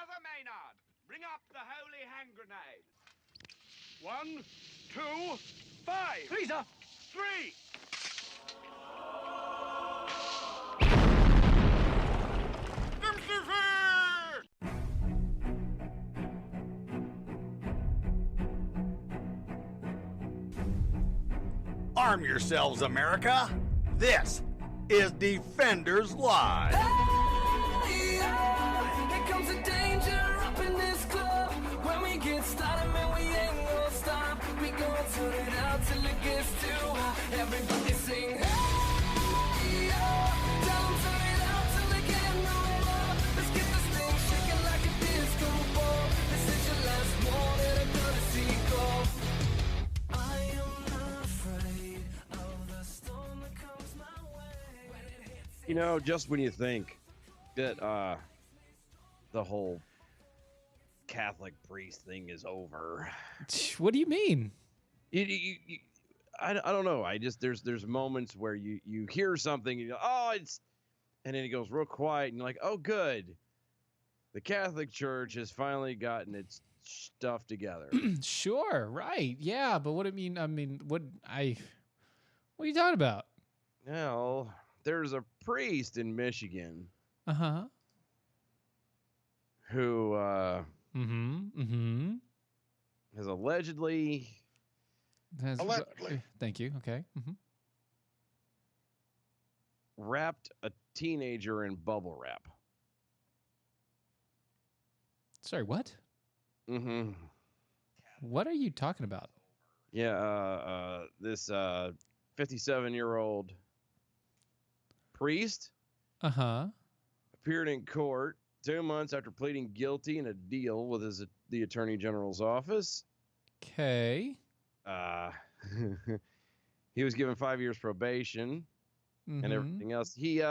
Brother Maynard, bring up the holy hand grenade. 1, 2, 5. Freezer! 3. Arm yourselves, America. This is Defenders Live. Hey, here comes the danger up in this club. When we get started, man, we ain't gonna stop. We gonna turn it out till it gets too hot. Everybody sing, hey, tell them turn it out till they can't no more. Let's get this thing shaking like a disco ball. This is your last one and a courtesy call. I am not afraid of the storm that comes my way. When it hits, You know, just when you think that the whole Catholic priest thing is over, What do you mean? I don't know. I just there's moments where you hear something, you go, oh, it's, and then it goes real quiet, and you're like, oh, good, the Catholic Church has finally gotten its stuff together. Sure, right. Yeah, but what I mean, what are you talking about? Well, there's a priest in Michigan Uh-huh. who Mm-hmm. has allegedly Thank you. Okay. Mm-hmm. wrapped a teenager in bubble wrap. Sorry, what? Mm-hmm. What are you talking about? Yeah, this 57-year-old priest Uh-huh. appeared in court 2 months after pleading guilty in a deal with the Attorney General's office. Okay. He was given 5 years probation and everything else. He's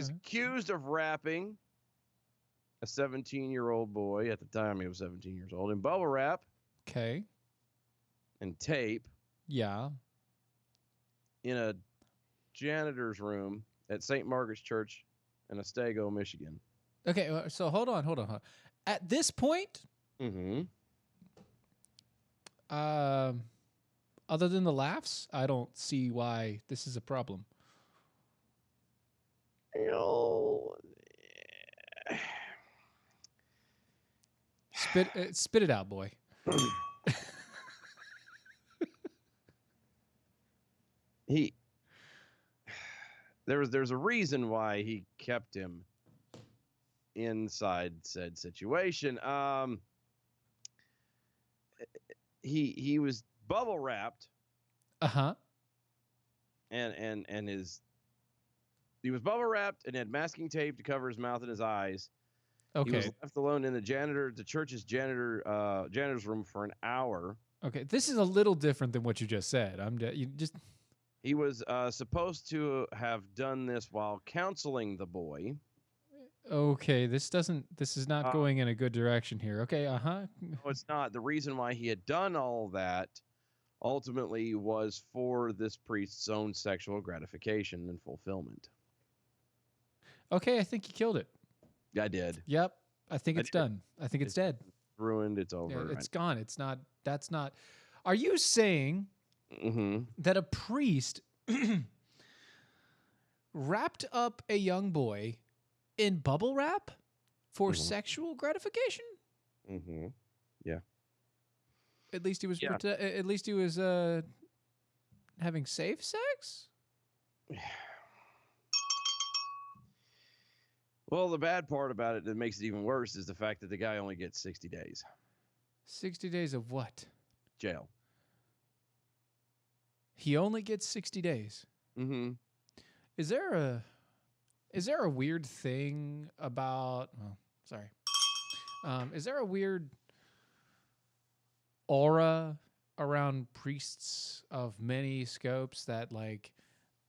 accused of wrapping a 17-year-old boy, at the time he was 17 years old, in bubble wrap Okay. and tape Yeah. in a janitor's room at St. Margaret's Church in Otsego, Michigan. Okay, so hold on. At this point, Mm-hmm. other than the laughs, I don't see why this is a problem. Spit it out, boy. There's a reason why he kept him inside said situation. He was bubble wrapped, Uh-huh. and he was bubble wrapped and had masking tape to cover his mouth and his eyes. Okay. He was left alone in the church's janitor's room for an hour. Okay, this is a little different than what you just said. He was supposed to have done this while counseling the boy. Okay, this is not going in a good direction here. Okay, uh-huh. No, it's not. The reason why he had done all that ultimately was for this priest's own sexual gratification and fulfillment. Okay, I think you killed it. I did. Yep, I think it's done. I think it's dead. Ruined. It's over. Yeah, it's gone. It's not. That's not. Are you saying that a priest wrapped up a young boy in bubble wrap for sexual gratification? Mm-hmm. Yeah. At least he was. Yeah. At least he was having safe sex. Well, the bad part about it that makes it even worse is the fact that the guy only gets 60 days 60 days of what? jail. He only gets 60 days. Mm-hmm. Is there a weird thing about? Well, sorry. Is there a weird aura around priests of many scopes that, like,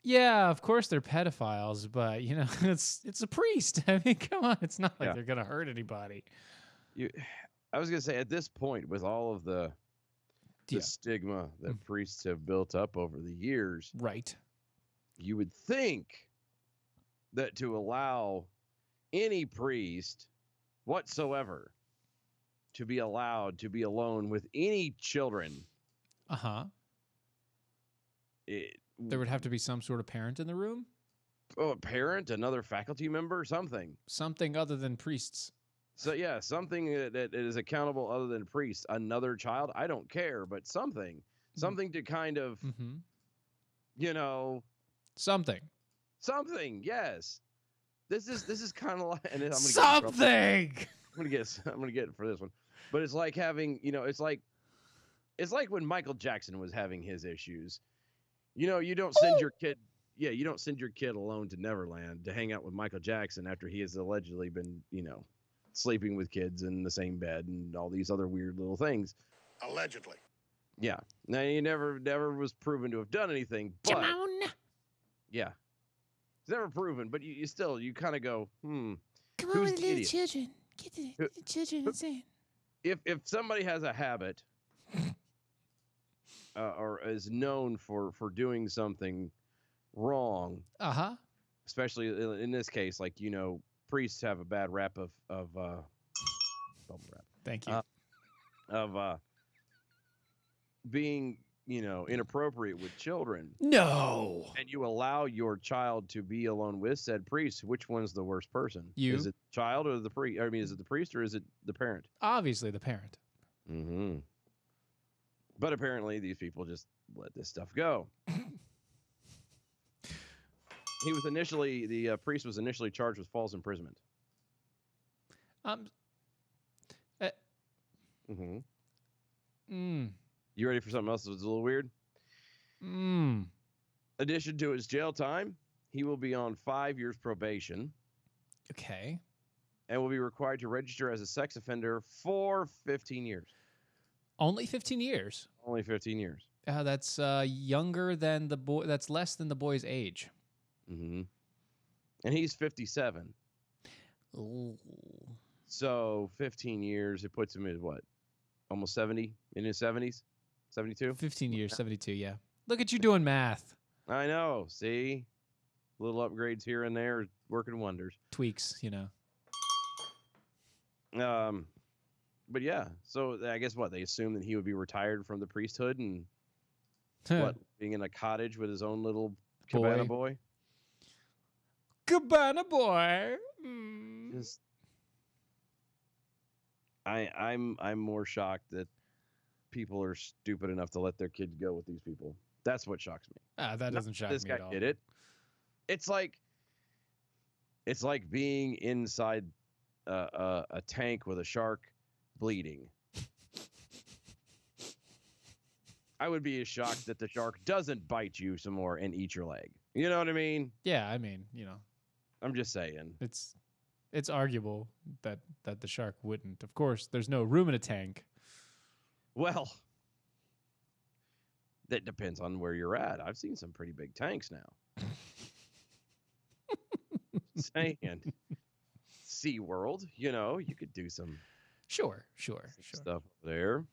yeah, of course they're pedophiles, but you know, it's a priest. I mean, come on, it's not like they're gonna hurt anybody. I was gonna say, at this point, with all of the stigma that priests have built up over the years, right? You would think that to allow any priest whatsoever to be allowed to be alone with any children. Uh-huh. There would have to be some sort of parent in the room? A parent, another faculty member, something. Something other than priests. So, yeah, something that is accountable other than priests. Another child, I don't care, but something. Something to kind of, you know. Something, yes. This is kind of like, and I'm gonna something. I'm gonna get it for this one, but it's like having, it's like when Michael Jackson was having his issues. You don't send your kid, you don't send your kid alone to Neverland to hang out with Michael Jackson after he has allegedly been, sleeping with kids in the same bed and all these other weird little things. Allegedly. Yeah. Now he never was proven to have done anything, but yeah. It's never proven, but you still kind of go, Come who's on with the the little idiot? children. Get the children insane. If somebody has a habit or is known for doing something wrong, especially in this case, like, priests have a bad rap of bubble wrap. Thank you. Of being, inappropriate with children. No. And you allow your child to be alone with said priest. Which one's the worst person? You. Is it the child or the priest? I mean, is it the priest or is it the parent? Obviously the parent. Mm-hmm. But apparently these people just let this stuff go. The priest was initially charged with false imprisonment. You ready for something else that's a little weird? Addition to his jail time, he will be on 5 years probation. Okay. And will be required to register as a sex offender for 15 years. Only 15 years? Only 15 years. That's younger than the boy. That's less than the boy's age. Mm-hmm. And he's 57. Ooh. So 15 years, it puts him at what? Almost 70? In his 70s? 72? 15 years, 72, yeah. Look at you doing math. I know. See? Little upgrades here and there working wonders. Tweaks, But yeah, so I guess they assumed that he would be retired from the priesthood and being in a cottage with his own little cabana boy? Cabana boy. Just, I'm more shocked that people are stupid enough to let their kids go with these people. That's what shocks me. That doesn't shock me this guy at all. did it. It's like being inside a tank with a shark bleeding. I would be as shocked that the shark doesn't bite you some more and eat your leg. You know what I mean? Yeah, I mean, I'm just saying. It's arguable that the shark wouldn't. Of course, there's no room in a tank. Well, that depends on where you're at. I've seen some pretty big tanks now. Saying SeaWorld, you could do some Sure. stuff there.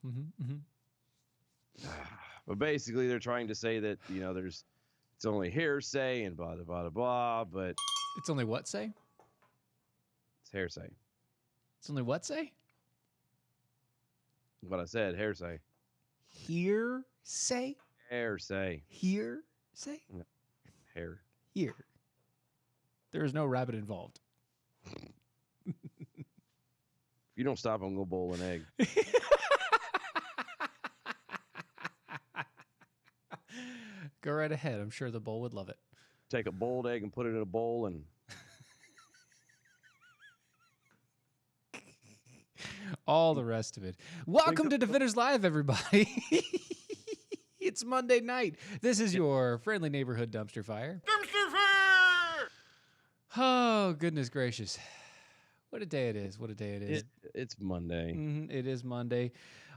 But basically, they're trying to say that, it's only hearsay and blah, blah, blah, blah, but It's only what say? it's hearsay. It's only what say? What I said, hearsay. Hearsay? Hearsay. Hearsay? No. Hair. Here. There is no rabbit involved. If you don't stop, I'm going to boil an egg. Go right ahead. I'm sure the bull would love it. Take a boiled egg and put it in a bowl and... all the rest of it. Welcome to Defenders Live, everybody. It's Monday night. This is your friendly neighborhood dumpster fire. Dumpster fire! Oh, goodness gracious. What a day it is. What a day it is. It's Monday. It is Monday.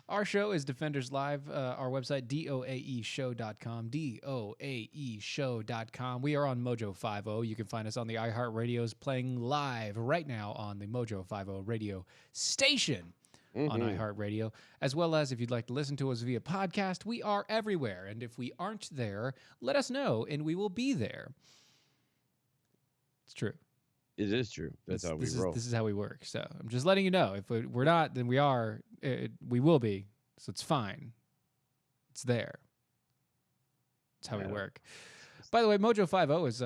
Our show is Defenders Live. Our website, doaeshow.com, doaeshow.com. We are on Mojo 50. You can find us on the iHeartRadios playing live right now on the Mojo 50 radio station on iHeartRadio, as well as if you'd like to listen to us via podcast, we are everywhere. And if we aren't there, let us know and we will be there. It's true. It is true. That's how we roll. This is how we work. So I'm just letting you know. If we're not, then we are. We will be. So it's fine. It's there. It's how we work. By the way, Mojo 50 is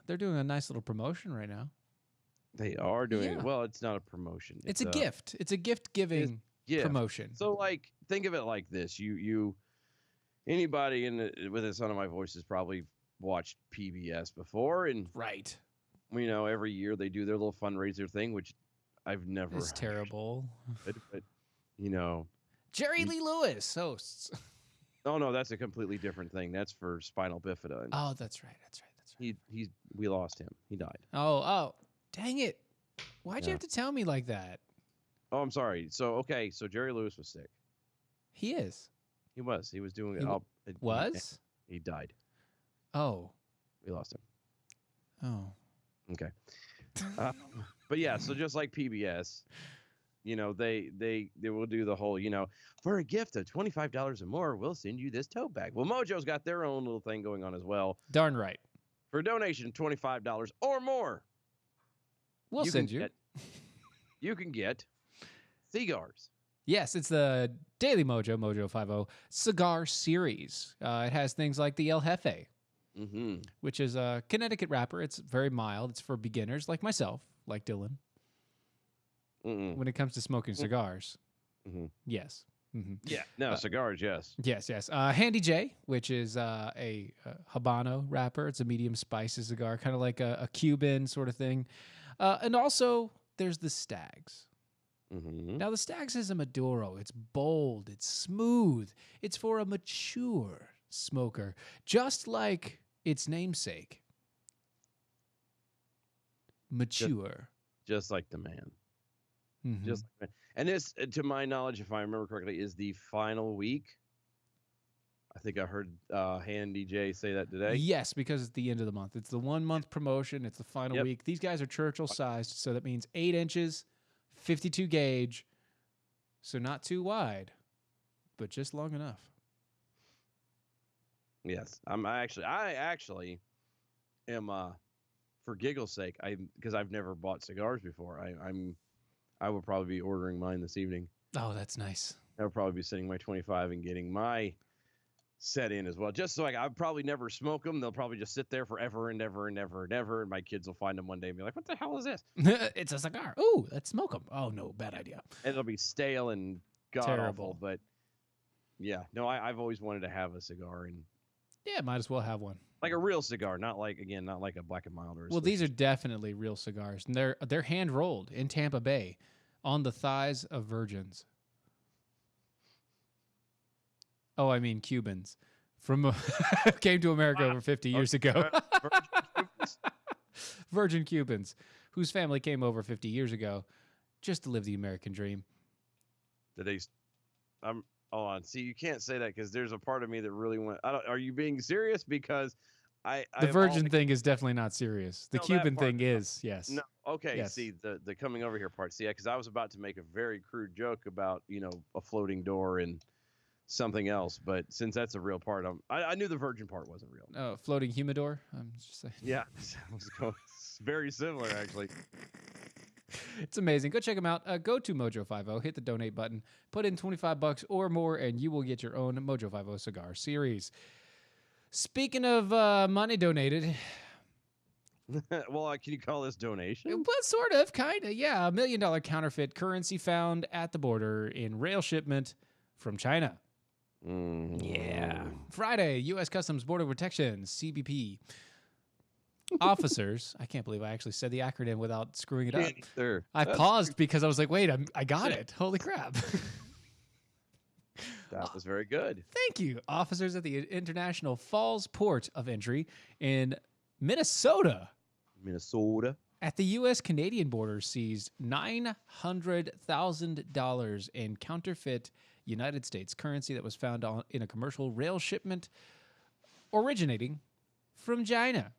they're doing a nice little promotion right now. They are doing it. Well, it's not a promotion. It's a gift. It's a gift giving promotion. So like think of it like this. You anybody with the sound of my voice has probably watched PBS before, and right. You know, every year they do their little fundraiser thing, which I've never. It's terrible. But you know, Jerry Lee Lewis hosts. Oh no, that's a completely different thing. That's for spinal bifida. And oh, that's right. We lost him. He died. Oh, dang it! Why'd you have to tell me like that? Oh, I'm sorry. So Jerry Lewis was sick. He is. He was. He was doing it. Was? He died. Oh. We lost him. Oh. Okay. But yeah, so just like PBS, you know, they will do the whole, you know, for a gift of $25 or more, we'll send you this tote bag. Well, Mojo's got their own little thing going on as well. Darn right. For a donation of $25 or more, we'll send you. You can get cigars. Yes, it's the Daily Mojo 50 cigar series. It has things like the El Jefe, which is a Connecticut wrapper. It's very mild. It's for beginners like myself, like Dylan. When it comes to smoking cigars, yes. Yeah, no, cigars, yes. Yes. Handy J, which is a Habano wrapper. It's a medium spicy cigar, kind of like a Cuban sort of thing. And also, there's the Stags. Now, the Stags is a Maduro. It's bold. It's smooth. It's for a mature smoker, just like its namesake. Mature. Just like the man. Just like that. And this, to my knowledge, if I remember correctly, is the final week. I think I heard Handy J say that today. Yes, because it's the end of the month. It's the 1 month promotion. It's the final week. These guys are Churchill sized, so that means 8 inches, 52 gauge, so not too wide, but just long enough. Yes, I actually am for giggle's sake, because I've never bought cigars before. I will probably be ordering mine this evening. Oh, that's nice. I'll probably be sending my 25 and getting my set in as well. Just so I'll probably never smoke them. They'll probably just sit there forever and ever and ever and ever. And my kids will find them one day and be like, "What the hell is this?" It's a cigar. Ooh, let's smoke them. Oh no, bad idea. And it'll be stale and god awful. But yeah, no, I've always wanted to have a cigar, and yeah, might as well have one. Like a real cigar, not like a Black and Mild or. Well, these are definitely real cigars, and they're hand rolled in Tampa Bay, on the thighs of virgins. Oh, I mean Cubans from came to America over 50 years ago. Virgin Cubans, whose family came over 50 years ago, just to live the American dream. Hold on. See, you can't say that because there's a part of me that really went. Are you being serious? Because the virgin thing is definitely not serious. The Cuban thing is, yes. No. Okay. Yes. See, the coming over here part. See, because I was about to make a very crude joke about, you know, a floating door and something else, but since that's a real part, I knew the virgin part wasn't real. Oh, floating humidor. I'm just saying. Yeah, it's very similar actually. It's amazing. Go check them out. Go to Mojo 50, hit the donate button, put in $25 or more, and you will get your own Mojo 50 cigar series. Speaking of money donated. Well, can you call this donation? Well, sort of, kind of, yeah. $1 million counterfeit currency found at the border in rail shipment from China. Yeah. Friday, U.S. Customs Border Protection, CBP. Officers, I can't believe I actually said the acronym without screwing it up. I paused because I was like, wait, I got it. Holy crap. That was very good. Thank you. Officers at the International Falls Port of Entry in Minnesota. At the U.S.-Canadian border seized $900,000 in counterfeit United States currency that was found in a commercial rail shipment originating from China.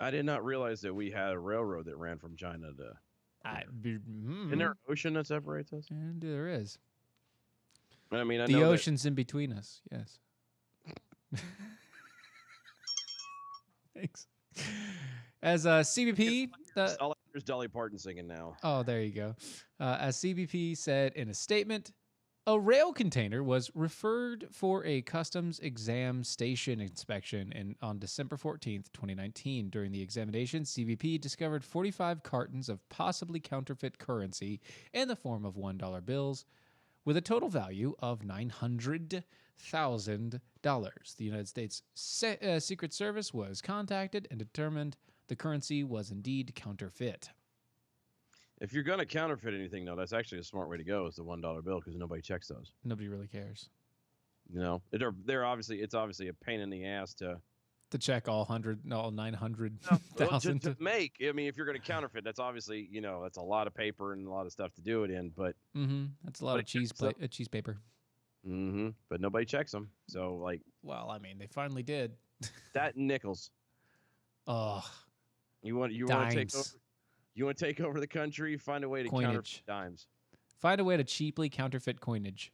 I did not realize that we had a railroad that ran from China to. Isn't there an ocean that separates us? And there is. I mean, the ocean's in between us. Yes. Thanks. As CBP, all I here's Dolly Parton singing now. Oh, there you go. As CBP said in a statement, a rail container was referred for a customs exam station inspection on December 14th, 2019. During the examination, CBP discovered 45 cartons of possibly counterfeit currency in the form of $1 bills with a total value of $900,000. The United States Secret Service was contacted and determined the currency was indeed counterfeit. If you're going to counterfeit anything, though, that's actually a smart way to go is the $1 bill because nobody checks those. Nobody really cares. You know, it's obviously a pain in the ass to check all 900,000 to make. I mean, if you're going to counterfeit, that's obviously, you know, that's a lot of paper and a lot of stuff to do it in. But that's a lot of cheese paper. But nobody checks them. So, like, well, I mean, they finally did. That and nickels. Oh, you want to take over? You want to take over the country? Find a way to counterfeit dimes. Find a way to cheaply counterfeit coinage.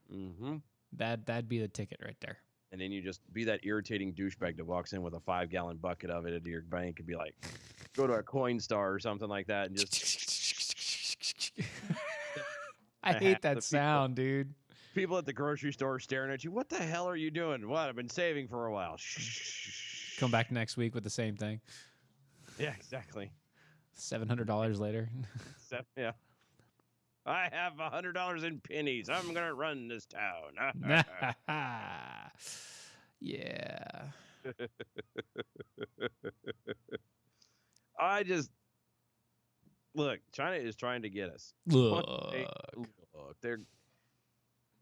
Mm-hmm. That'd be the ticket right there. And then you just be that irritating douchebag that walks in with a 5-gallon bucket of it into your bank and be like, go to a Coinstar or something like that and just. I hate that sound, dude. People at the grocery store staring at you. What the hell are you doing? What? I've been saving for a while. Come back next week with the same thing. Yeah, exactly. $700 later. Yeah. I have $100 in pennies. I'm gonna run this town. Yeah. Look. China is trying to get us. Look.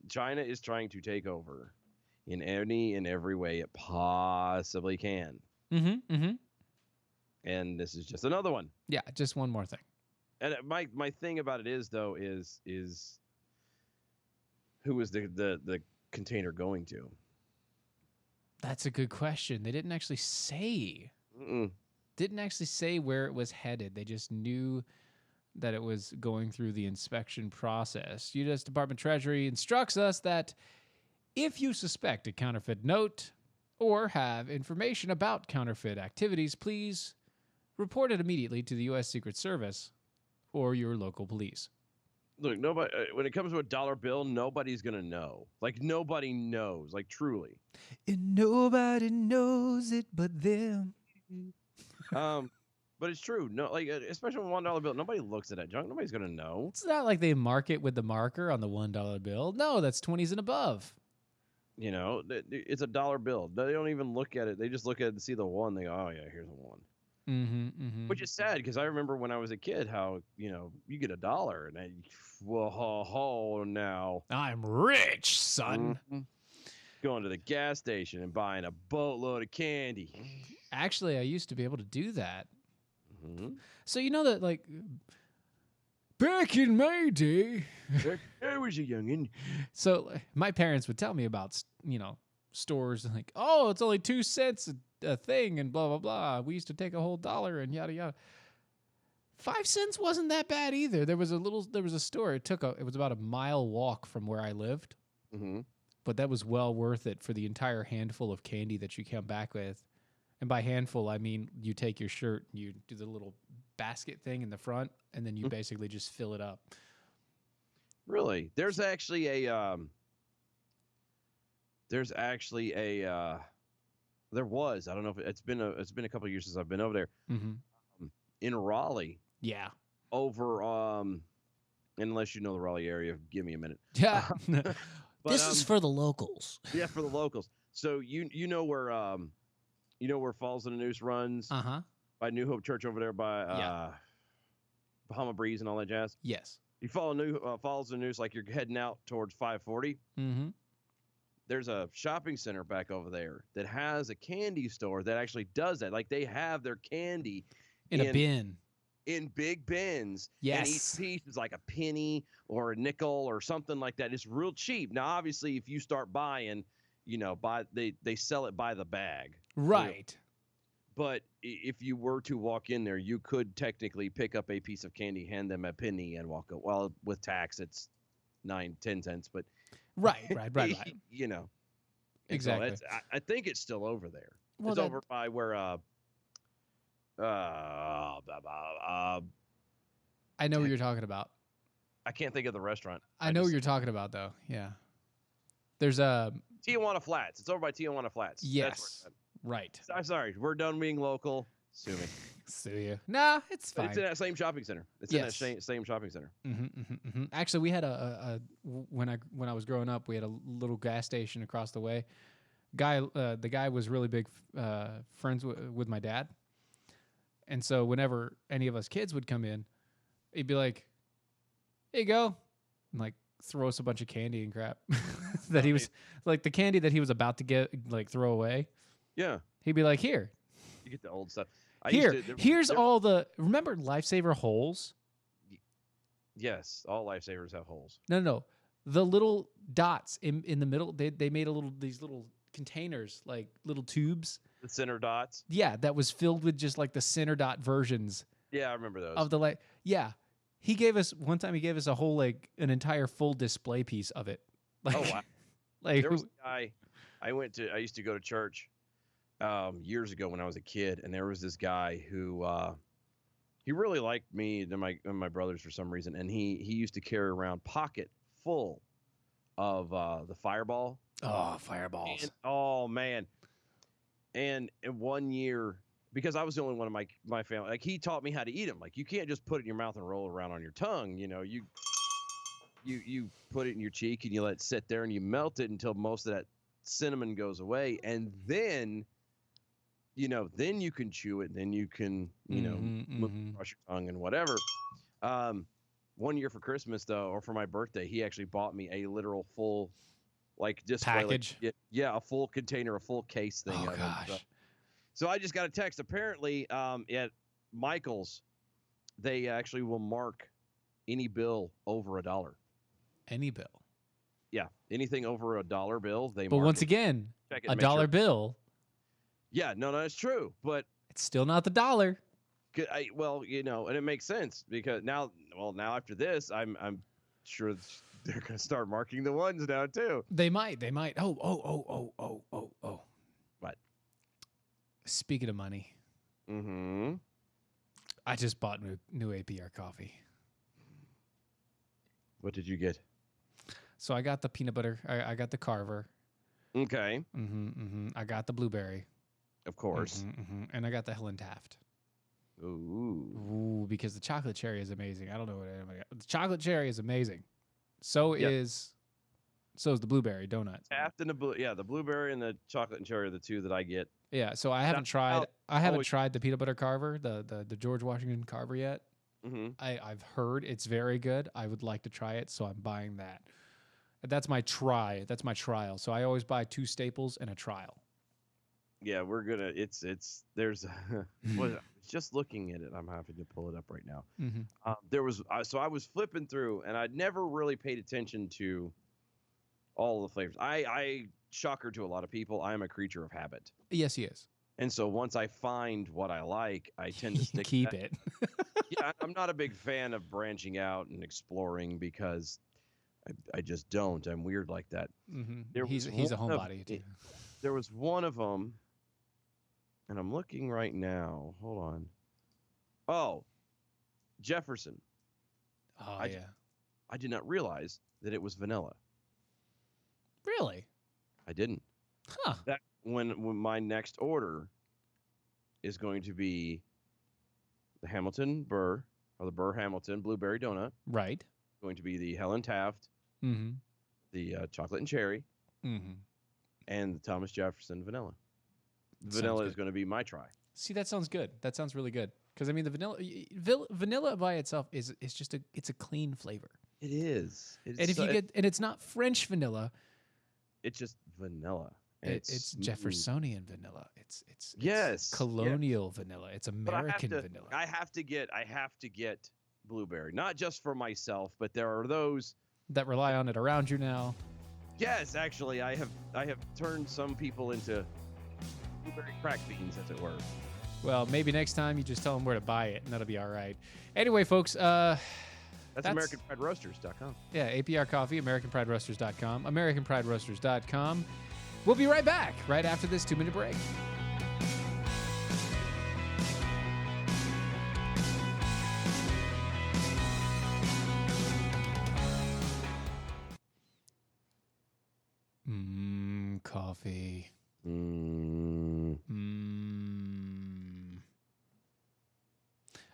China is trying to take over in any and every way it possibly can. And this is just another one. Yeah, just one more thing. And my thing about it is though is who is the container going to? That's a good question. They didn't actually say. Didn't actually say where it was headed. They just knew that it was going through the inspection process. U.S. Department of Treasury instructs us that if you suspect a counterfeit note or have information about counterfeit activities, please report it immediately to the U.S. Secret Service or your local police. Look, nobody. When it comes to a dollar bill, nobody's gonna know. Like nobody knows. Like truly. And nobody knows it but them. But it's true. No, like especially with $1 bill, nobody looks at that junk. Nobody's gonna know. It's not like they mark it with the marker on the $1 bill. No, that's 20s and above. You know, it's a dollar bill. They don't even look at it. They just look at it and see the one. They go, oh yeah, here's a one. Which is sad because I remember when I was a kid how, you know, you get $1 and then, whoa, now I'm rich, son. Going to the gas station and buying a boatload of candy. Actually, I used to be able to do that. So you know that, like, back in my day, I was a youngin'. So my parents would tell me about, you know, stores and like, oh, it's only 2 cents a thing and blah blah blah. We used to take a whole $1 and yada yada. 5 cents wasn't that bad either. There was a store. It was about a mile walk from where I lived, but that was well worth it for the entire handful of candy that you come back with. And by handful, I mean you take your shirt, you do the little basket thing in the front, and then you basically just fill it up. Really? There's actually a there was. I don't know if it's been a couple of years since I've been over there. In Raleigh. Yeah. Over unless you know the Raleigh area, give me a minute. Yeah. But, this is for the locals. Yeah, for the locals. So you know where Falls of the Noose runs? By New Hope Church over there by Bahama Breeze and all that jazz? Yes. You follow Falls of the Noose like you're heading out towards 540. There's a shopping center back over there that has a candy store that actually does that. Like they have their candy in a bin. In big bins. Yes. And each piece is like a penny or a nickel or something like that. It's real cheap. Now, obviously, if you start buying, you know, they sell it by the bag. Right. But if you were to walk in there, you could technically pick up a piece of candy, hand them a penny, and walk out. Well, with tax, it's 9-10 cents, but right. You know, exactly. So I think it's still over there. Well, it's over by where I know what you're talking about. I can't think of the restaurant. I know what you're talking about, though. Yeah. There's a Tijuana Flats. It's over by Tijuana Flats. yes, That's where right. I'm sorry. We're done being local. Sue me. Sue you? Nah, it's But fine. it's in that same shopping center. It's in that same shopping center. Actually, we had when I was growing up, we had a little gas station across the way. The guy was really big friends with my dad, and so whenever any of us kids would come in, he'd be like, "Here you go," and like throw us a bunch of candy and crap that he was like the candy that he was about to throw away. Yeah, he'd be like, "Here, you get the old stuff." Here's all the remember Lifesaver holes." Yes, all lifesavers have holes. No, the little dots in the middle. They made these little containers, like little tubes. The center dots. Yeah, that was filled with just like the center dot versions. Yeah, I remember those. Of the yeah. He gave us one time. He gave us a whole like an entire full display piece of it. Like, oh wow! Like there was a guy. I used to go to church years ago when I was a kid, and there was this guy who he really liked me and my brothers for some reason, and he used to carry around pocket full of the Fireball. Oh, Fireballs! And, oh man! And in 1 year, because I was the only one in my family, like he taught me how to eat them. Like you can't just put it in your mouth and roll it around on your tongue. You know, you put it in your cheek and you let it sit there and you melt it until most of that cinnamon goes away, and then then you can chew it, and then you can move across your tongue and whatever. 1 year for Christmas though, or for my birthday, he actually bought me a literal full package. A full container, a full case thing. Oh of gosh. It. So I just got a text. Apparently, at Michael's, they actually will mark any bill over $1. Any bill. Yeah, anything over $1 bill, they. But mark once it. again, Check it, a make dollar sure. bill. Yeah, no, that's true, but it's still not the dollar. and it makes sense because now after this, I'm sure they're gonna start marking the ones now too. They might. Oh. What? Speaking of money, Mm-hmm. I just bought new APR coffee. What did you get? So I got the peanut butter. I got the Carver. Okay. I got the blueberry. Of course. And I got the Helen Taft. Ooh. Because the chocolate cherry is amazing. I don't know what anybody got. The chocolate cherry is amazing. So is the blueberry donut. Taft and the blueberry and the chocolate and cherry are the two that I get. Yeah, so I haven't tried the peanut butter Carver, the George Washington Carver yet. Mm-hmm. I've heard it's very good. I would like to try it, so I'm buying that. That's my try. That's my trial. So I always buy 2 staples and a trial. Yeah, we're gonna. There's. I was just looking at it. I'm happy to pull it up right now. There was. So I was flipping through, and I'd never really paid attention to all the flavors. I shocker to a lot of people. I am a creature of habit. Yes, he is. And so once I find what I like, I tend to stick. Keep it. Yeah, I'm not a big fan of branching out and exploring because I just don't. I'm weird like that. He's a homebody too. There was one of them, and I'm looking right now. Hold on. Oh, Jefferson. Oh, I did not realize that it was vanilla. Really? I didn't. Huh. That when my next order is going to be the Hamilton Burr, or the Burr Hamilton Blueberry Donut. Right. Going to be the Helen Taft, the chocolate and cherry, and the Thomas Jefferson vanilla. Vanilla is going to be my try. See, that sounds good. That sounds really good. Because I mean, the vanilla by itself is just it's a clean flavor. It is. And if you get it's not French vanilla, it's just vanilla. It's Jeffersonian vanilla. It's yes, colonial vanilla. It's American vanilla. I have to get blueberry, not just for myself, but there are those that rely on it around you now. Yes, actually, I have turned some people into blueberry crack beans, as it were. Well, maybe next time you just tell them where to buy it, and that'll be all right. Anyway, folks, that's AmericanPrideRoasters.com. Yeah, APR Coffee, AmericanPrideRoasters.com, AmericanPrideRoasters.com. We'll be right back right after this 2-minute break.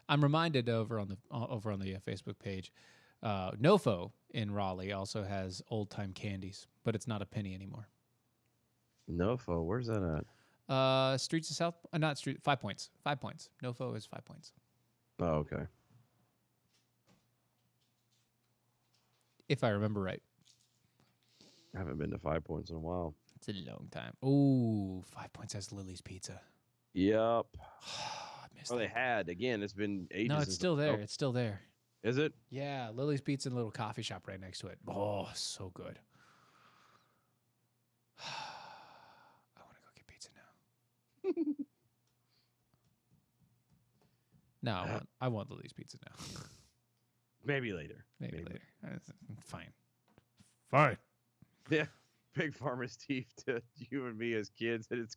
I'm reminded over on the Facebook page, Nofo in Raleigh also has old time candies, but it's not a penny anymore. Nofo, where's that at? Streets of South, not street, 5 points. 5 points. Nofo is 5 points. Oh, okay. If I remember right. I haven't been to 5 Points in a while. It's a long time. Ooh, 5 Points has Lily's Pizza. Yep. I missed Oh, that. they had. Again, it's been ages. No, it's since still I- there. Oh, It's still there. is it? Yeah, Lily's Pizza and a little coffee shop right next to it. Oh, so good. I want to go get pizza now. No, I want Lily's Pizza now. Maybe later. Maybe later. Fine. Fine. Yeah. Big Pharma Steve to you and me as kids, and it's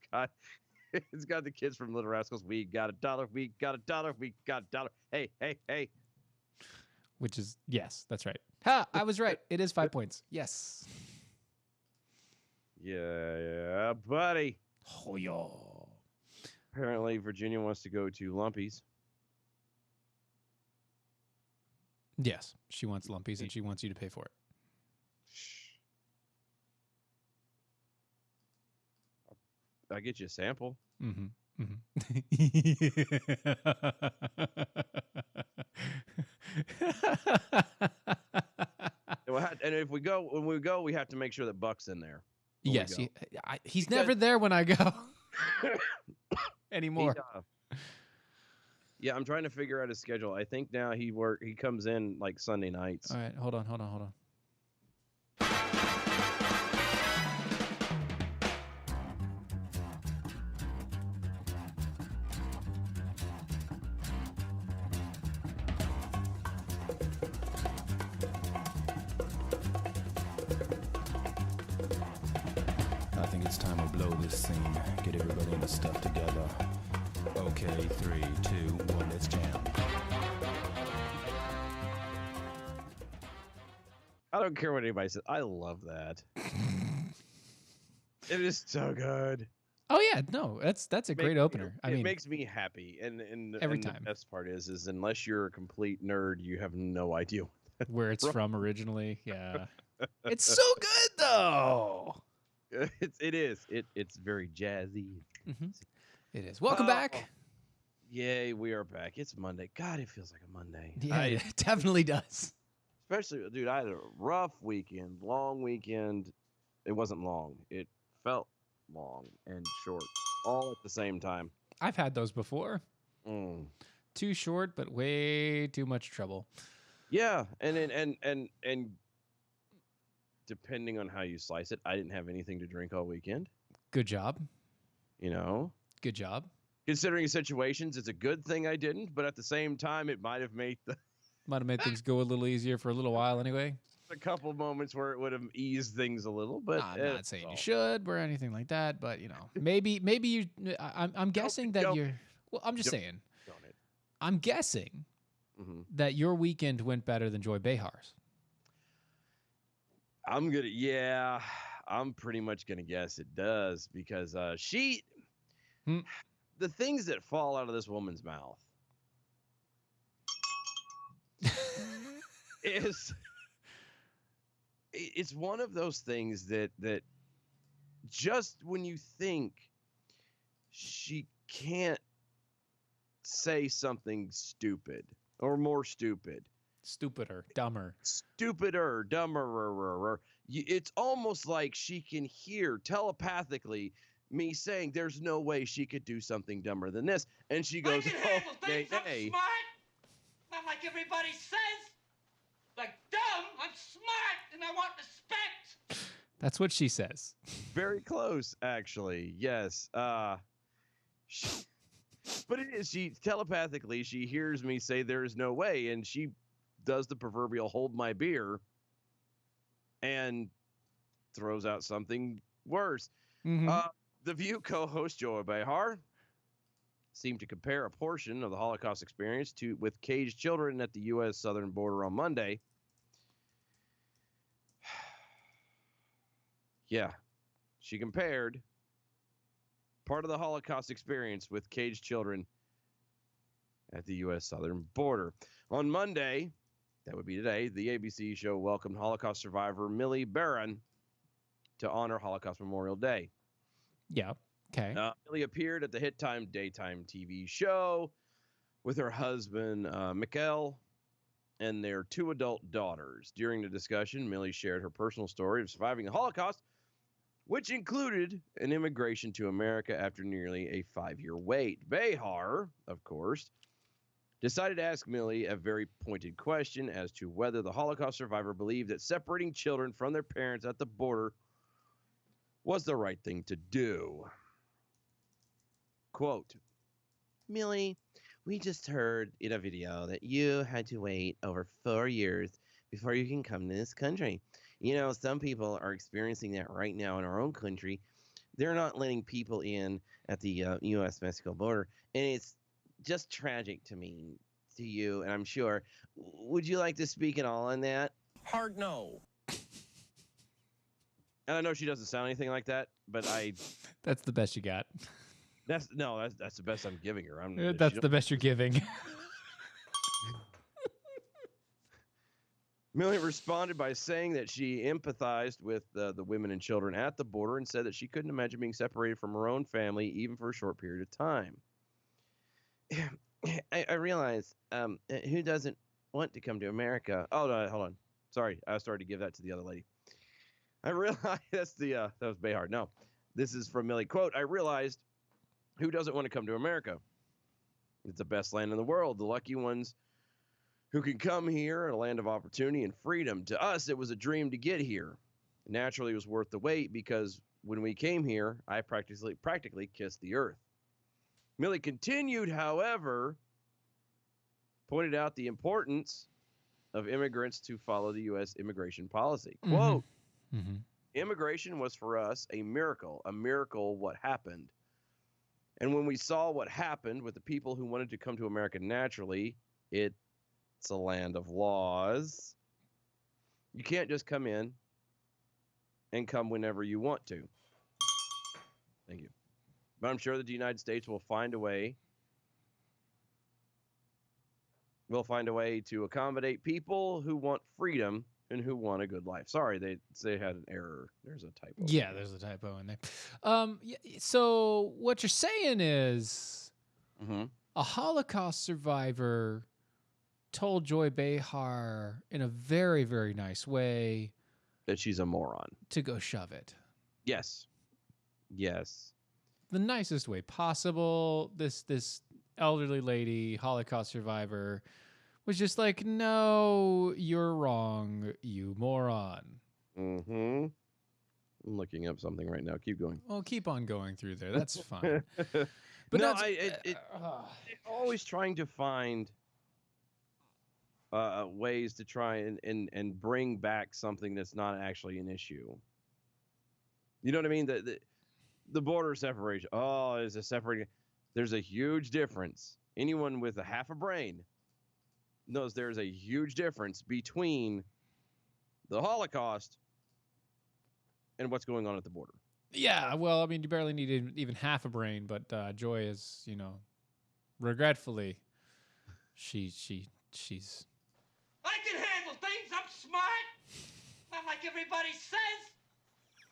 got the kids from Little Rascals. We got $1. We got $1. We got $1. Hey, hey, hey. Which is, yes, that's right. Ha! I was right. It is 5 points. Yes. Yeah, buddy. Oh, yo. Apparently, Virginia wants to go to Lumpy's. Yes, she wants Lumpies and she wants you to pay for it. I'll get you a sample. Mm-hmm. And if when we go, we have to make sure that Buck's in there. when we Yes, go. he's Because- never there when I go anymore. Yeah, I'm trying to figure out his schedule. I think now he comes in like Sunday nights. All right, hold on. I think it's time to blow this scene. Get everybody in the stuff together. Okay, 3, 2, 1, let's jam. I don't care what anybody says. I love that. It is so good. Oh yeah, no, that's a great opener. I it mean, makes me happy. And every and time. The best part is unless you're a complete nerd, you have no idea. where it's from originally. Yeah, it's so good though. It's very jazzy. It is. Welcome back. Yay, we are back. It's Monday. God, it feels like a Monday. Yeah, it definitely does. Especially, dude, I had a rough weekend, long weekend. It wasn't long. It felt long and short, all at the same time. I've had those before. Mm. Too short, but way too much trouble. Yeah, and depending on how you slice it, I didn't have anything to drink all weekend. Good job. You know, Good job. considering the situations, it's a good thing I didn't. But at the same time, it might have made Might have made things go a little easier for a little while anyway. a couple moments where it would have eased things a little. But I'm not saying you should or anything like that, but you know, maybe you. I'm guessing that don't. you're. Well, I'm just Don't. saying. Don't it. I'm guessing Mhm. that your weekend went better than Joy Behar's. I'm pretty much gonna guess it does because she, Hmm. the things that fall out of this woman's mouth is, it's one of those things that just when you think she can't say something stupid or more stupid, Stupider, dumber. stupider, dumber. It's almost like she can hear telepathically me saying there's no way she could do something dumber than this. And she goes, I can oh, handle nay, things. I'm nay. smart. Not like everybody says. Like dumb. I'm smart and I want respect. That's what she says. Very close, actually. Yes. But it is, she telepathically, she hears me say there is no way. And she does the proverbial hold my beer and throws out something worse. Mhm. The View co-host Joe Behar seemed to compare a portion of the Holocaust experience with caged children at the U.S. southern border on Monday. Yeah, she compared part of the Holocaust experience with caged children at the U.S. southern border. On Monday, that would be today, the ABC show welcomed Holocaust survivor Millie Barron to honor Holocaust Memorial Day. Yeah. Okay. Millie appeared at the hit time daytime TV show with her husband, Mikhail, and their 2 adult daughters. During the discussion, Millie shared her personal story of surviving the Holocaust, which included an immigration to America after nearly a 5-year wait. Behar, of course, decided to ask Millie a very pointed question as to whether the Holocaust survivor believed that separating children from their parents at the border was the right thing to do. Quote, Millie, we just heard in a video that you had to wait over 4 years before you can come to this country. You know, some people are experiencing that right now in our own country. They're not letting people in at the U.S.-Mexico border, and it's just tragic to me, to you, and I'm sure. Would you like to speak at all on that? Hard no. And I know she doesn't sound anything like that, but That's the best you got. that's the best I'm giving her. That's the best you're giving. Millie responded by saying that she empathized with the women and children at the border and said that she couldn't imagine being separated from her own family even for a short period of time. I realize who doesn't want to come to America? Oh, no, hold on. Sorry, I started to give that to the other lady. I realized that was Behar. No, this is from Millie. Quote, I realized who doesn't want to come to America? It's the best land in the world. The lucky ones who can come here, a land of opportunity and freedom. To us, it was a dream to get here. Naturally, it was worth the wait because when we came here, I practically kissed the earth. Millie continued, however, pointed out the importance of immigrants to follow the U.S. immigration policy. Quote, immigration was for us a miracle what happened. And when we saw what happened with the people who wanted to come to America naturally, it's a land of laws. You can't just come in and come whenever you want to. Thank you. But I'm sure that the United States will find a way. We'll find a way to accommodate people who want freedom and who want a good life. Sorry, they had an error. There's a typo. Yeah, there's a typo in there. So what you're saying is a Holocaust survivor told Joy Behar in a very, very nice way that she's a moron. To go shove it. Yes. Yes. The nicest way possible. This elderly lady, Holocaust survivor, was just like, no, you're wrong, you moron. I'm looking up something right now. Keep going. Well, keep on going through there. That's fine. But no, always trying to find ways to try and bring back something that's not actually an issue. You know what I mean? The border separation. Oh, is a separating. There's a huge difference. Anyone with a half a brain knows there's a huge difference between the Holocaust and what's going on at the border. Yeah, well, I mean, you barely need even half a brain, but Joy is, regretfully, she's. I can handle things. I'm smart. Not like everybody says.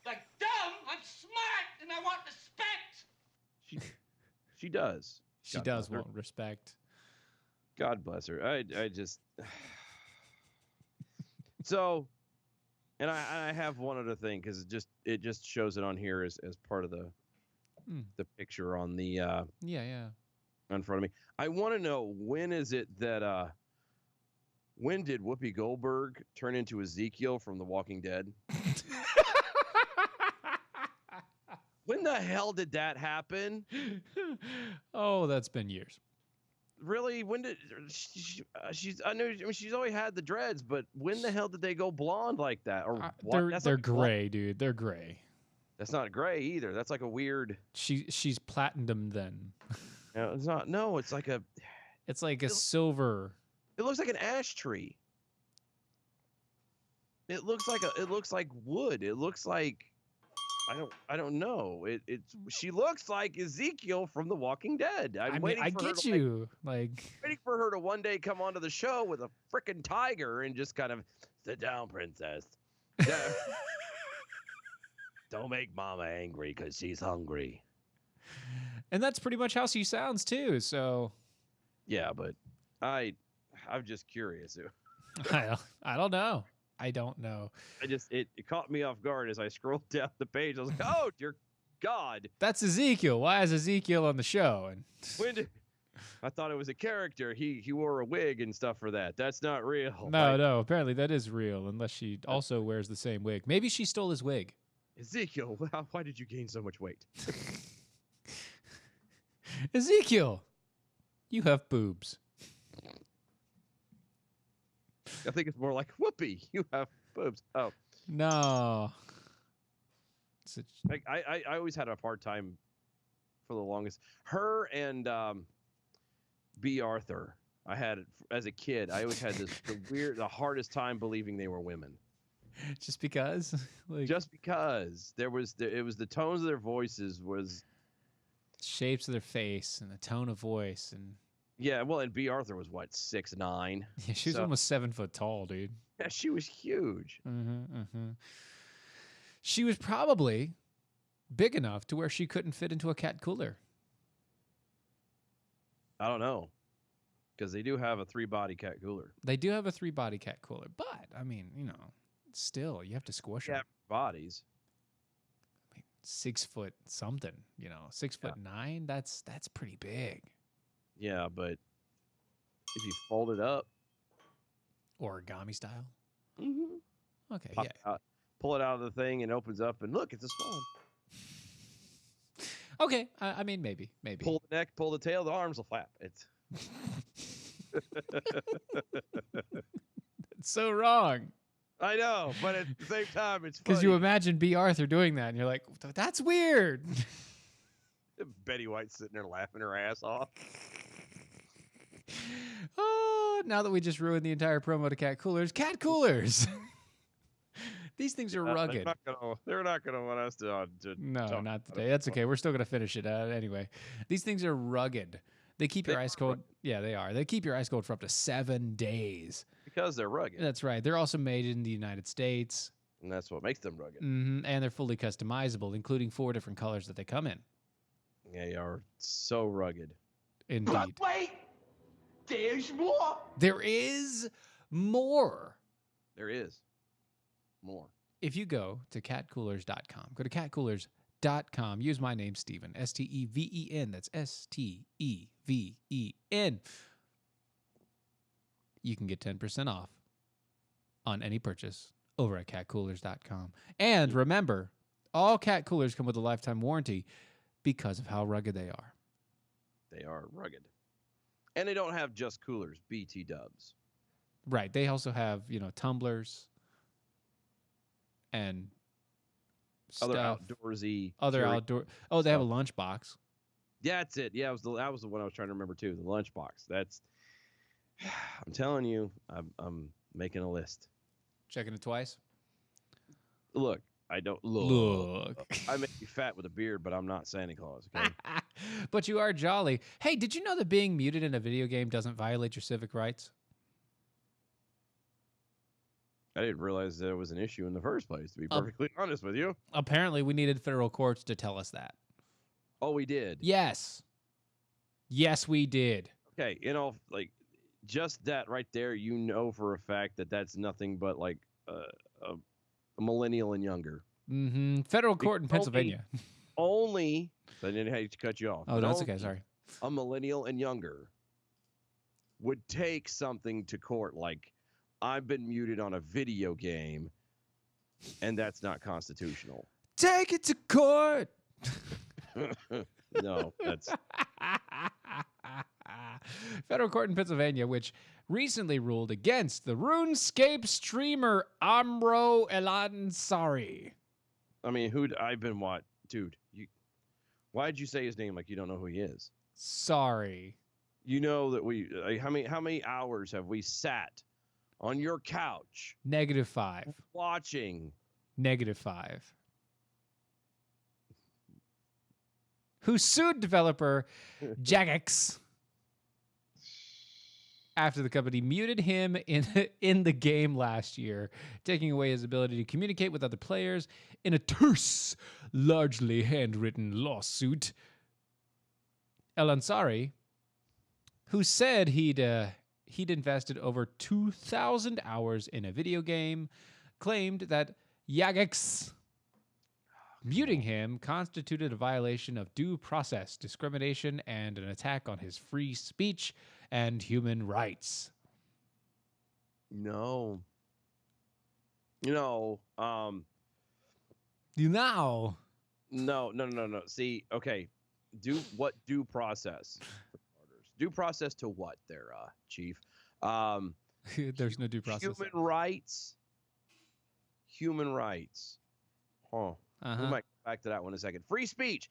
Like dumb. I'm smart, and I want respect. She does. She does want respect. God bless her. I just so, and I have one other thing because it just shows it on here as part of the picture on the in front of me. I want to know, when is it that when did Whoopi Goldberg turn into Ezekiel from The Walking Dead? When the hell did that happen? Oh, that's been years. Really? When did she's? I know she's always had the dreads, but when the hell did they go blonde like that? Or what? They're gray, dude. They're gray. That's not gray either. That's like a weird. She's platinum then. No, it's not. No, it's like a. It's like a silver. It looks like an ash tree. It looks like wood. It looks like I don't know. She looks like Ezekiel from The Walking Dead. I mean, waiting I for her get to you. Like, waiting for her to one day come onto the show with a freaking tiger and just kind of sit down, princess. Yeah. Don't make mama angry because she's hungry. and that's pretty much how she sounds too. So Yeah, but I'm just curious. I don't know. I don't know. It caught me off guard as I scrolled down the page. I was like, oh dear God. That's Ezekiel. Why is Ezekiel on the show? And I thought it was a character. He wore a wig and stuff for that. That's not real. no. Apparently that is real, unless she also wears the same wig. Maybe she stole his wig. Ezekiel, why did you gain so much weight? Ezekiel, you have boobs. I think it's more like Whoopi. You have boobs. Oh No. I always had a hard time for the longest. Her and B. Arthur. I had as a kid. I always had the hardest time believing they were women. Just because? Just because it was the tones of their voices was shapes of their face and the tone of voice and yeah. Well, and B. Arthur was what 6'9". yeah, she was almost 7 foot tall, dude. Yeah, she was huge. She was probably big enough to where she couldn't fit into a cat cooler. I don't know, because they do have a 3-body cat cooler. They do have a 3-body cat cooler, but I mean, still you have to squish them. Bodies. I mean, 6 foot something, 6'9". That's pretty big. Yeah, but if you fold it up, origami style. Okay, pop yeah. it out, pull it out of the thing and it opens up, and look, it's a swan. Okay, I mean, maybe. Pull the neck, pull the tail, the arms will flap. It's it's so wrong. I know, but at the same time, it's because funny. you imagine B. Arthur doing that, and you're like, that's weird. Betty White sitting there laughing her ass off. Oh, now that we just ruined the entire promo to cat coolers. These things are rugged. They're not gonna want us to no, talk not today. That's okay. We're still gonna finish it anyway. These things are rugged. They keep your ice cold. Yeah, they are. They keep your ice cold for up to 7 days. Because they're rugged. That's right. They're also made in the United States. And that's what makes them rugged. And they're fully customizable, including 4 different colors that they come in. They are so rugged. Indeed. Wait! There's more! There is more. There is more. If you go to catcoolers.com, go to catcoolers.com, use my name, Steven, Steven. That's Steven. You can get 10% off on any purchase over at catcoolers.com. And remember, all cat coolers come with a lifetime warranty because of how rugged they are. They are rugged. And they don't have just coolers, BT dubs. Right. They also have, tumblers and other stuff. outdoorsy. Outdoor. Oh, they have a lunchbox. Yeah, that's it. Yeah, that was the one I was trying to remember too. The lunchbox. That's. I'm telling you, I'm making a list. Checking it twice. Look, I don't look. I may be fat with a beard, but I'm not Santa Claus. Okay. But you are jolly. Hey, did you know that being muted in a video game doesn't violate your civic rights? I didn't realize that it was an issue in the first place, to be perfectly honest with you. Apparently, we needed federal courts to tell us that. Oh, we did? Yes. Yes, we did. Okay, just that right there, for a fact that that's nothing but like a millennial and younger. Mm-hmm. Federal court in Pennsylvania. Only, I didn't have to cut you off. Oh, that's okay. Sorry. A millennial and younger would take something to court like, I've been muted on a video game, and that's not constitutional. Take it to court. No, that's federal court in Pennsylvania, which recently ruled against the RuneScape streamer Amro Elansari. I mean, I've been what, dude? Why'd you say his name like you don't know who he is? Sorry. You know that how many hours have we sat on your couch? -5. Watching. -5. who sued developer Jagex after the company muted him in the game last year, taking away his ability to communicate with other players in a terse, largely handwritten lawsuit. El Ansari, who said he'd invested over 2,000 hours in a video game, claimed that Jagex muting him constituted a violation of due process, discrimination, and an attack on his free speech and human rights. No. No. No. See, okay. Due process? Due process to what there, Chief? There's no due process. Human rights. Human rights. Huh. We might come back to that one in a second. Free speech.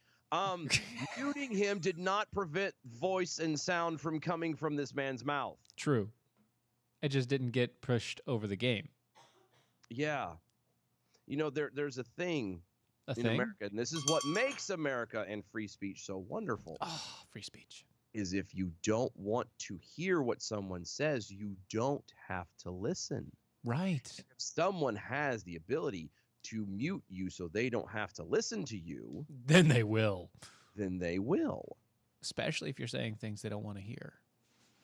Muting him did not prevent voice and sound from coming from this man's mouth. True. It just didn't get pushed over the game. Yeah. You know, there's a thing in America, and this is what makes America and free speech so wonderful. Oh, free speech. Is if you don't want to hear what someone says, you don't have to listen. Right. If someone has the ability to mute you so they don't have to listen to you, then they will. Especially if you're saying things they don't want to hear.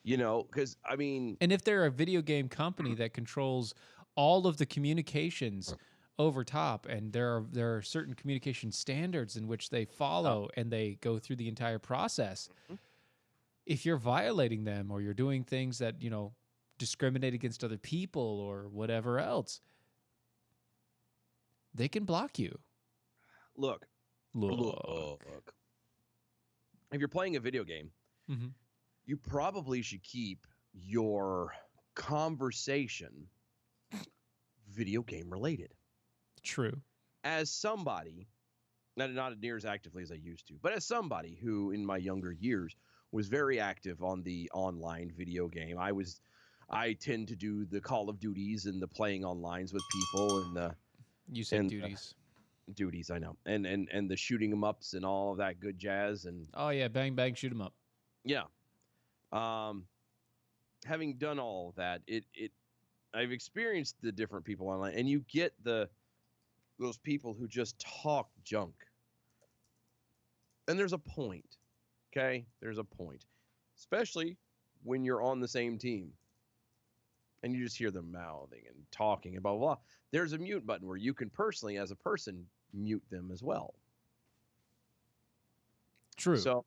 You know, because, I mean... And if they're a video game company that controls all of the communications over top, and there are certain communication standards in which they follow, and they go through the entire process, if you're violating them or you're doing things that, you know, discriminate against other people or whatever else, they can block you. Look. If you're playing a video game, you probably should keep your conversation video game related. True. As somebody, not near as actively as I used to, but as somebody who in my younger years was very active on the online video game, I tend to do the Call of Duties and the playing onlines with people and the... You said duties. Duties, I know. And the shooting 'em ups and all of that good jazz. And oh, yeah, bang, bang, shoot 'em up. Yeah. Having done all of that, I've experienced the different people online, and you get those people who just talk junk. And there's a point, okay? There's a point. Especially when you're on the same team. And you just hear them mouthing and talking and blah, blah, blah. There's a mute button where you can personally, as a person, mute them as well. True. So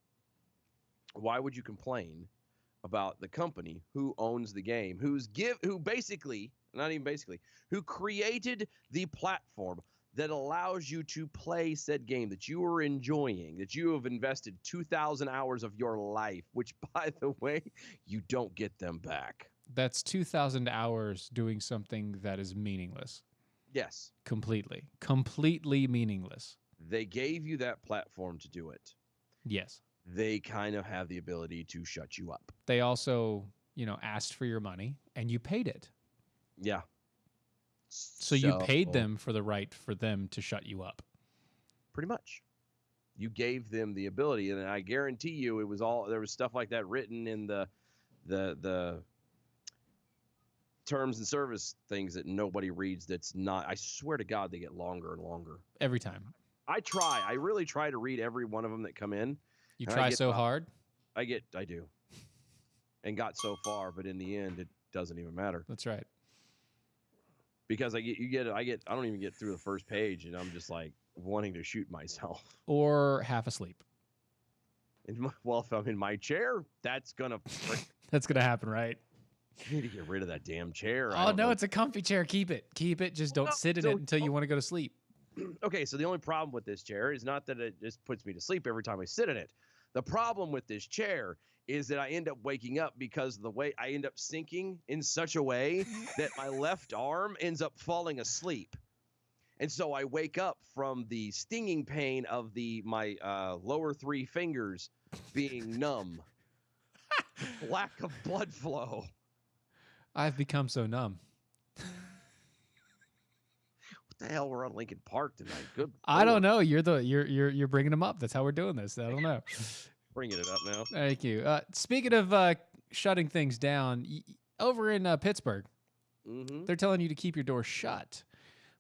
why would you complain about the company who owns the game, who basically, not even basically, who created the platform that allows you to play said game that you are enjoying, that you have invested 2,000 hours of your life, which, by the way, you don't get them back. That's 2,000 hours doing something that is meaningless. Yes. Completely meaningless. They gave you that platform to do it. Yes. They kind of have the ability to shut you up. They also, asked for your money and you paid it. Yeah. So you paid them for the right for them to shut you up. Pretty much. You gave them the ability, and I guarantee you there was stuff like that written in the terms and service things that nobody reads. That's not, I swear to God, they get longer and longer. Every time. I really try to read every one of them that come in. You try so hard? I do. And got so far, but in the end, it doesn't even matter. That's right. Because I don't even get through the first page, and I'm just like wanting to shoot myself. Or half asleep. If I'm in my chair, that's gonna happen, right? I need to get rid of that damn chair. Oh no, it's a comfy chair. Keep it. Just don't sit in it until you want to go to sleep. Okay, so the only problem with this chair is not that it just puts me to sleep every time I sit in it. The problem with this chair is that I end up waking up because of the way I end up sinking in such a way that my left arm ends up falling asleep. And so I wake up from the stinging pain of my lower three fingers being numb. Lack of blood flow. I've become so numb. What the hell? We're on Lincoln Park tonight. Good. I don't know. You're bringing them up. That's how we're doing this. I don't know. Bringing it up now. Thank you. Speaking of shutting things down, over in Pittsburgh, they're telling you to keep your door shut.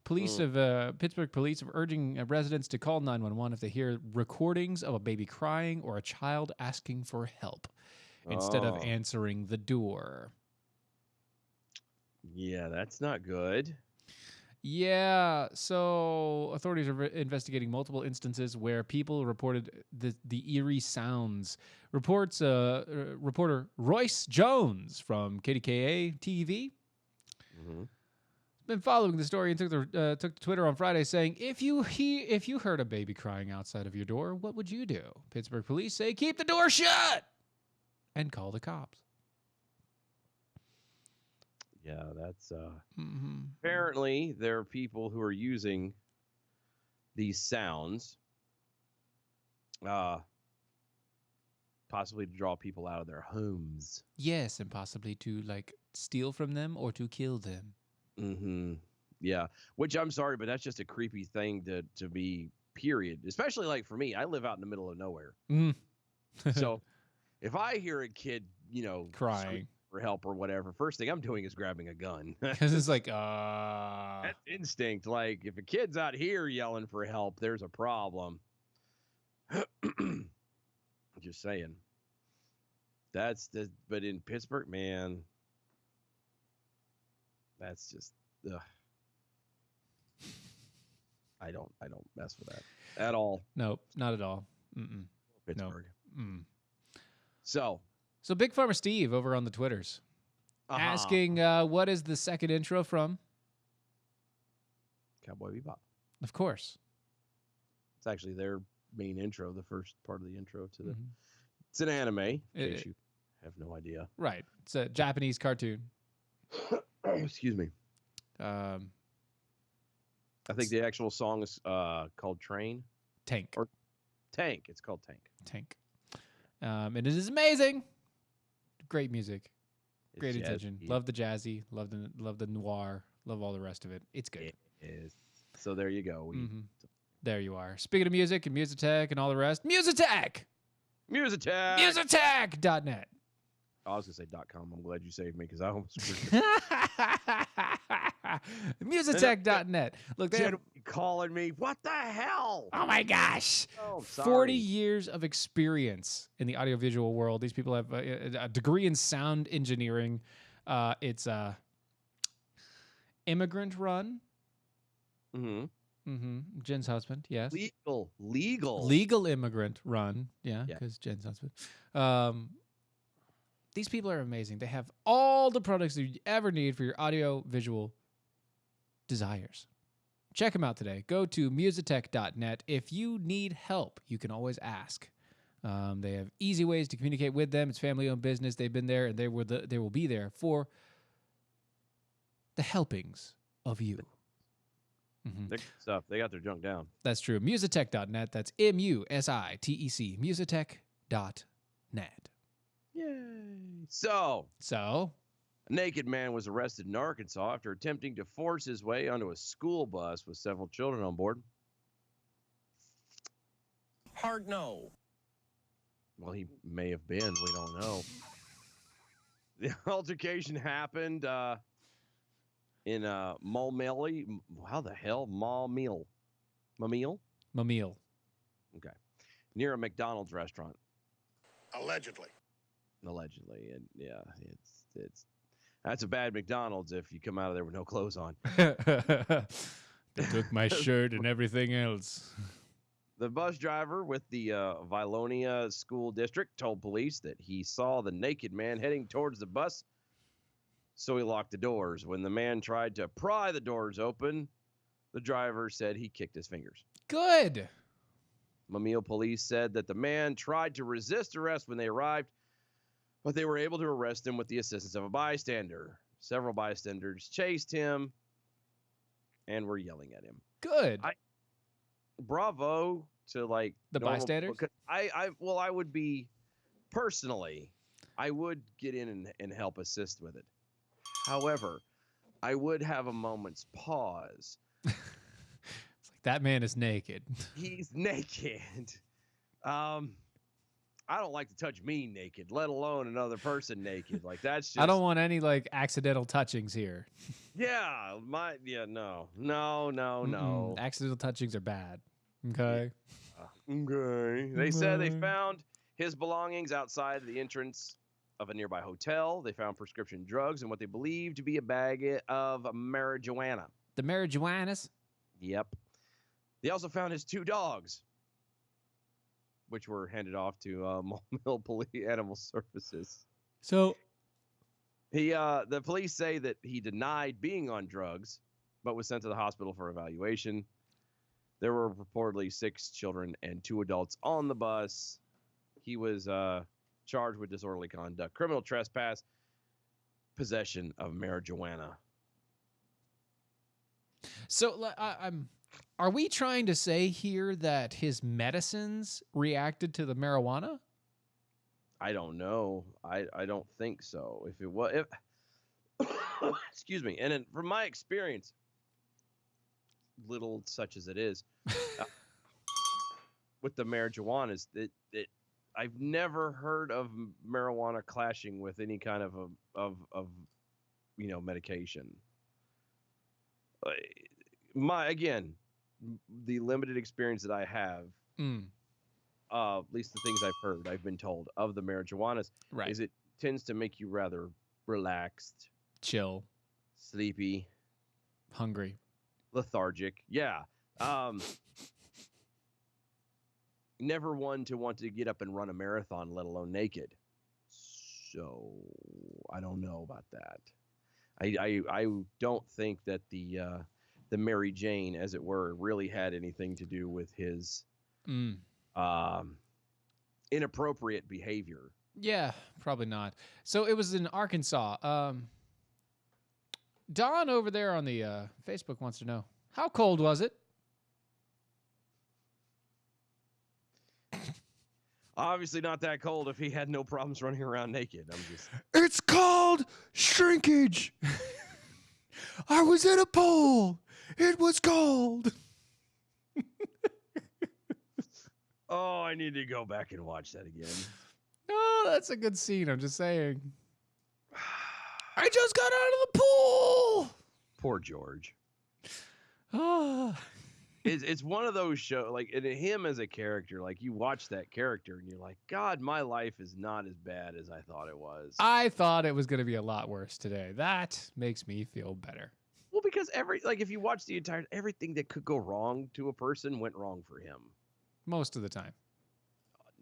Police of Pittsburgh police are urging residents to call 911 if they hear recordings of a baby crying or a child asking for help instead of answering the door. Yeah, that's not good. Yeah, so authorities are investigating multiple instances where people reported the eerie sounds. Reporter Royce Jones from KDKA TV been following the story and took to Twitter on Friday saying, if you heard a baby crying outside of your door, what would you do? Pittsburgh police say, keep the door shut and call the cops. Yeah, that's apparently there are people who are using these sounds possibly to draw people out of their homes. Yes, and possibly to like steal from them or to kill them. Yeah, which I'm sorry, but that's just a creepy thing to be, period. Especially like for me, I live out in the middle of nowhere. So if I hear a kid, crying for help or whatever, first thing I'm doing is grabbing a gun. Because it's like, that's instinct. Like if a kid's out here yelling for help, there's a problem. Just saying. But in Pittsburgh, man, that's just, ugh. I don't mess with that at all. Nope, not at all. Pittsburgh. Nope. So Big Farmer Steve over on the Twitters asking, what is the second intro from? Cowboy Bebop. Of course. It's actually their main intro, the first part of the intro to the. It's an anime. In case you have no idea. Right. It's a Japanese cartoon. Excuse me. I think the actual song is called Train. Tank. Or Tank. It's called Tank. Tank. And it is amazing. Great music. Great It's attention. jazzy. Love the jazzy. Love the noir. Love all the rest of it. It's good. It is. So there you go. There you are. Speaking of music and Musitech and all the rest, Musitech! Musitech! Musitech.net. I was going to say .com. I'm glad you saved me because I almost screwed Musitech.net. Look, they have, calling me. What the hell? oh my gosh. Oh, 40 years of experience in the audiovisual world. These people have a degree in sound engineering. It's immigrant run. Jen's husband, yes. Legal immigrant run. Yeah, because Jen's husband. These people are amazing. They have all the products that you ever need for your audio-visual desires. Check them out today. Go to musitech.net. If you need help, you can always ask. They have easy ways to communicate with them. It's family-owned business. They've been there, and they will be there for the helpings of you. Good stuff. They got their junk down. That's true. Musitech.net. That's MUSITEC. Musitech.net. Yay. So, a naked man was arrested in Arkansas after attempting to force his way onto a school bus with several children on board. Hard no. Well, he may have been. We don't know. The altercation happened in Mulmilly. How the hell? Mamil? Okay. Near a McDonald's restaurant. Allegedly. And yeah, it's that's a bad McDonald's if you come out of there with no clothes on. They took my shirt and everything else. The bus driver with the Vilonia School District told police that he saw the naked man heading towards the bus, so he locked the doors. When the man tried to pry the doors open, the driver said he kicked his fingers. Good. Mamil police said that the man tried to resist arrest when they arrived, but they were able to arrest him with the assistance of a bystander. Several bystanders chased him and were yelling at him. Good. Bravo to like the bystanders. I would be personally, I would get in and help assist with it. However, I would have a moment's pause That man is naked. He's naked. I don't like to touch me naked, let alone another person naked. Like that's just I don't want any like accidental touchings here. no. Accidental touchings are bad. Okay. Okay. They said they found his belongings outside the entrance of a nearby hotel. They found prescription drugs and what they believe to be a bag of marijuana. The marijuanas. Yep. They also found his 2 dogs, which were handed off to Mill Police Animal Services. So the police say that he denied being on drugs, but was sent to the hospital for evaluation. There were reportedly 6 children and 2 adults on the bus. He was charged with disorderly conduct, criminal trespass, possession of marijuana. So are we trying to say here that his medicines reacted to the marijuana? I don't know. I don't think so. If it was, excuse me. And from my experience, little such as it is, with the marijuana, I've never heard of marijuana clashing with any kind of medication. The limited experience that I have, at least the things I've been told of the marijuanas, right, is it tends to make you rather relaxed, chill, sleepy, hungry, lethargic. Yeah. Never one to want to get up and run a marathon, let alone naked. So I don't know about that. I don't think that the Mary Jane, as it were, really had anything to do with his inappropriate behavior. Yeah, probably not. So it was in Arkansas. Don over there on the Facebook wants to know, how cold was it? Obviously not that cold if he had no problems running around naked. It's called shrinkage. I was in a pool. It was cold. Oh, I need to go back and watch that again. Oh, that's a good scene. I'm just saying. I just got out of the pool. Poor George. Ah. It's one of those shows, like, and him as a character, like, you watch that character and you're like, God, my life is not as bad as I thought it was. I thought it was going to be a lot worse today. That makes me feel better. Well, because if you watch the entire, everything that could go wrong to a person went wrong for him. Most of the time.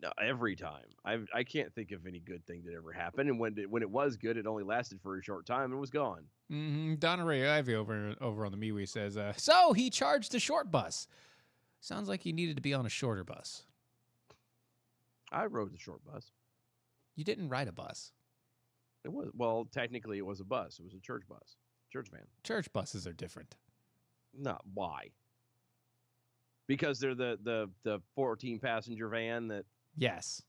No, every time. I can't think of any good thing that ever happened. And when it was good, it only lasted for a short time and was gone. Mm-hmm. Donna Ray Ivy over on the MeWe says, so he charged a short bus. Sounds like he needed to be on a shorter bus. I rode the short bus. You didn't ride a bus. Technically it was a bus. It was a church bus. Church van. Church buses are different. No, why? Because they're the 14 passenger van that. Yes.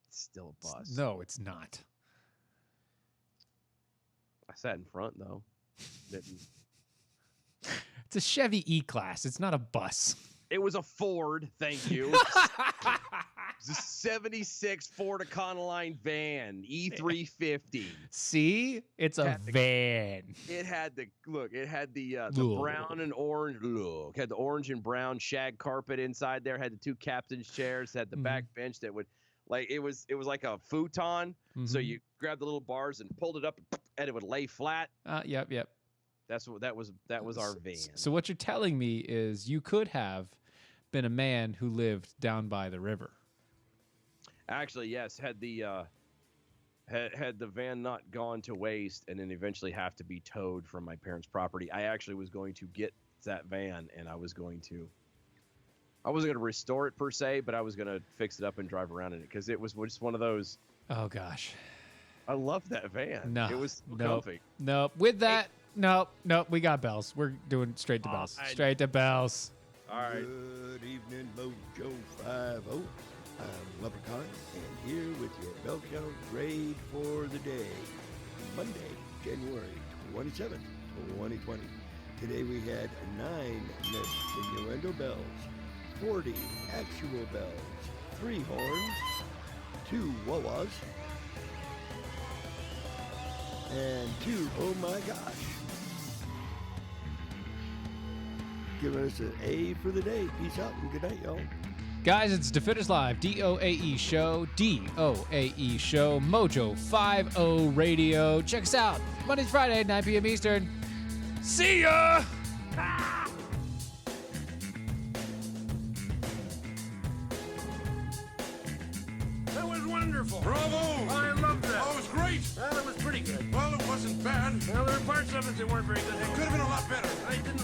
It's still a bus. No, it's not. I sat in front though. Didn't. It's a Chevy E-Class. It's not a bus. It was a Ford, thank you. It's a 76 Ford Econoline van, E350. See? It's a van. It had the brown and orange look. Had the orange and brown shag carpet inside there. Had the 2 captain's chairs. Had the back bench that would, like, it was like a futon. Mm-hmm. So you grabbed the little bars and pulled it up, and it would lay flat. Yep. That was our van. So what you're telling me is you could have been a man who lived down by the river. Actually, yes. Had the van not gone to waste and then eventually have to be towed from my parents' property, I actually was going to get that van and I wasn't going to restore it per se, but I was going to fix it up and drive around in it because it was just one of those. Oh gosh, I love that van. No, it was comfy. Nope. With that, nope. We got bells. We're doing straight to bells. Straight to bells. All right. Good evening, Mojo 50. I'm Leprechaun, and here with your Bell Channel grade for the day, Monday, January 27th, 2020. Today we had 9 missed innuendo bells, 40 actual bells, 3 horns, 2 wah-wahs, and 2 oh my gosh. Giving us an A for the day. Peace out and good night, y'all. Guys, it's Defenders Live, DOAE Show, DOAE Show, Mojo 50 Radio. Check us out Monday to Friday, 9 p.m. Eastern. See ya! That was wonderful. Bravo! I loved that. Oh, it was great. Well, it was pretty good. Well, it wasn't bad. Well, there were parts of it that weren't very good. It could have been a lot better. I didn't